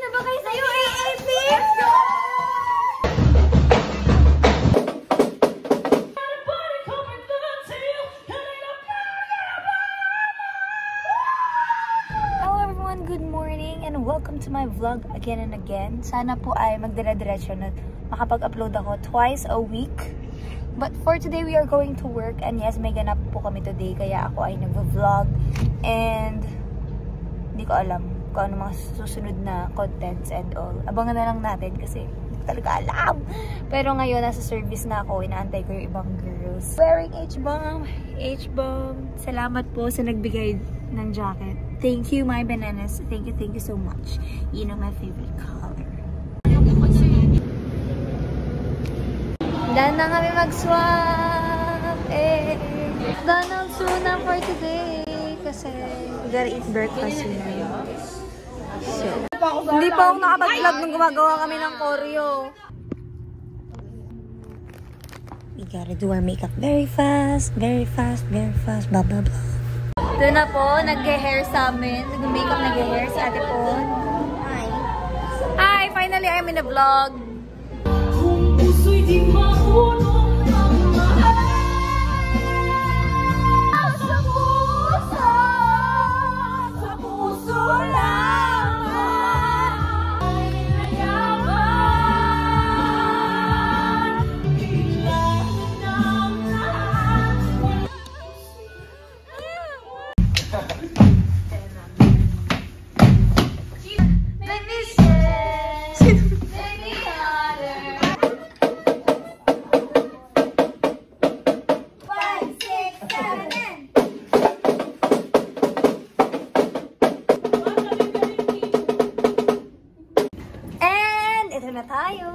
na ba kayo sa UAAP? Hello everyone, good morning and welcome to my vlog again and again. Sana po ay magdire-diretso na makapag-upload ako twice a week. But for today, we are going to work. And yes, may ganap po kami today. Kaya ako ay nag-vlog. And hindi ko alam kung ano mga susunod na contents and all. Abangan na lang natin kasi hindi talaga alam. Pero ngayon, nasa service na ako. Inaantay ko yung ibang girls. Wearing H-Bomb. H-Bomb. Salamat po sa nagbigay ng jacket. Thank you, my bananas. Thank you so much. You know my favorite color. Dahil na kami mag-swap. McDonald's muna for today. Kasi we gotta eat breakfast yun. So, hindi pa ako nakapag-vlog nung gumagawa kami ng choreo. We gotta do our makeup very fast, blah, blah, blah. Doon na po, nag-hair sa amin. Nag-makeup, nag-hair si Ate Pon. Hi. Hi! Finally, I'm in a vlog. Di marunong ang mahal sa puso lamang ay nayaman bilang ng lahat. Ito na tayo.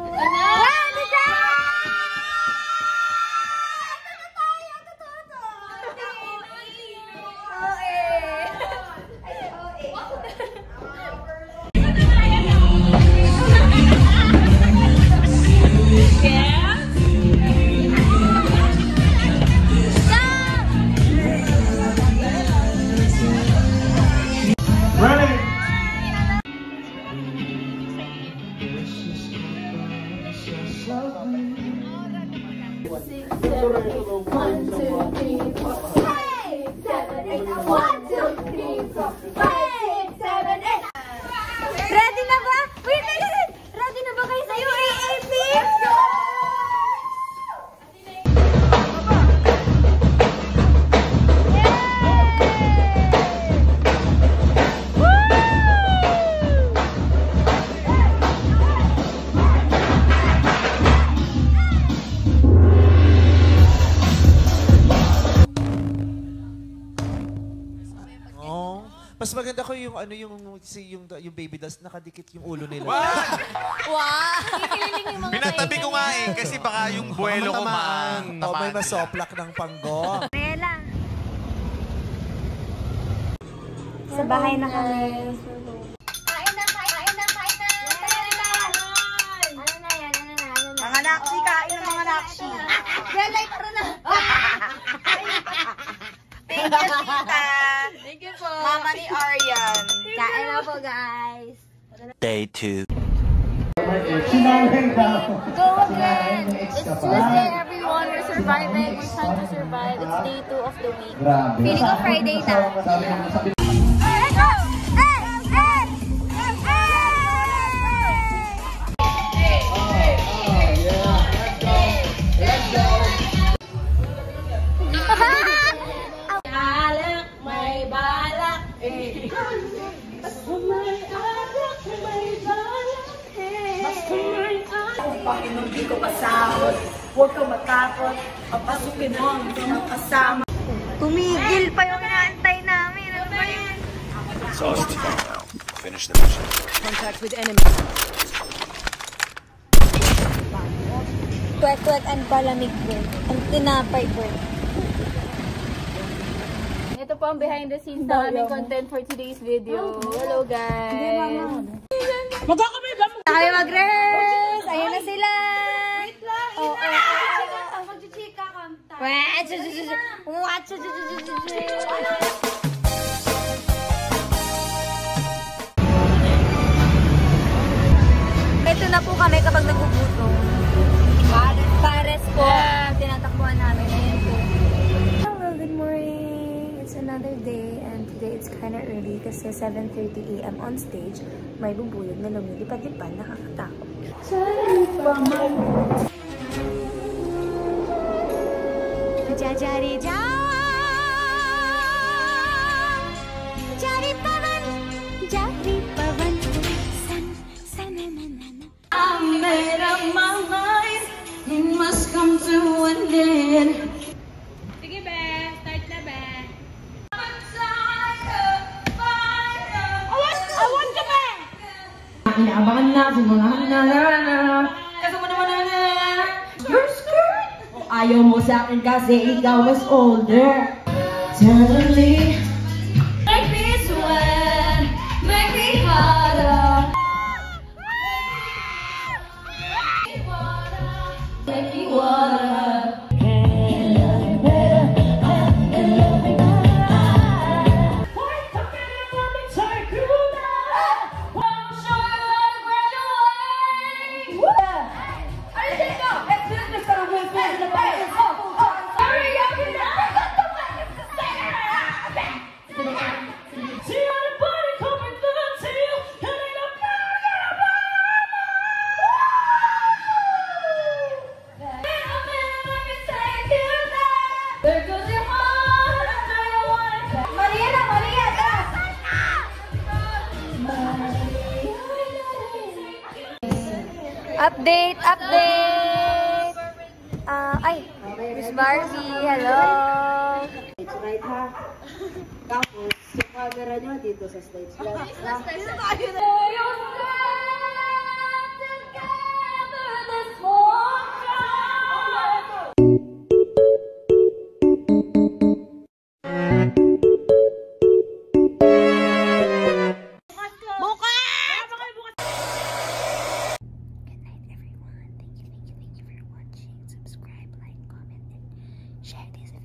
Ready na ba? Wait, ready na ba kayo sa UAAP? Mas maganda ko yung ano yung baby dolls nakadikit yung ulo nila. Wow! Wow! Pinatabi ko nga eh kasi baka yung buwelo ko O may masoplak ng panggo. Rela. Sa bahay na kami. Kain na! Ano na yan? Mga nakshi, kain ng mga nakshi. Relay, tara na! Thank you, tita. Thank you po. Mama ni Aryan. Kain na po, guys. Day 2. Go again! It's Tuesday, everyone. We're surviving. We're trying to survive. It's day 2 of the week. Feeling ko Friday na. Let's go! Panginoon, di ko pasahod. Huwag ka matakot. Papasukin mo ang mga kasama. Tumigil pa yung inaantay namin. Ano ba yun? Exhausted now. Finish the mission. Contact with enemy. Kwek-kwek and palamig bird. Ang tinapay bird. Ito po ang behind the scenes na aming content for today's video. Hello guys! Tayo mag-rehearse! Ayun na sila! Wait lang! Mag-chichika kanta. na po kami kapag nagugutom. Pares po. Tinatakbuhan namin. Ayan po. Hello, good morning. It's another day and today it's kind of early kasi 7:30 AM on stage. May bubuyog na lumilipad-lipad. Nakakatakot. Jari ja, jari pavan, san na na na. I made up my mind, it must come to an end. Sige, be. Start na, be. I want ka ba? Inaabangan na, simulan na. Kasama naman na. Your skirt. Ayaw mo sa akin kasi ikaw was older. Suddenly, make me sweat, make me harder. Make me water. There goes your heart, I know you want it. Maria, Update! Ay, Miss Barbie, hello! Stage right ha. Tapos, yung camera nyo dito sa stage left. Good night, everyone. Thank you for watching. Subscribe, like, comment, and share this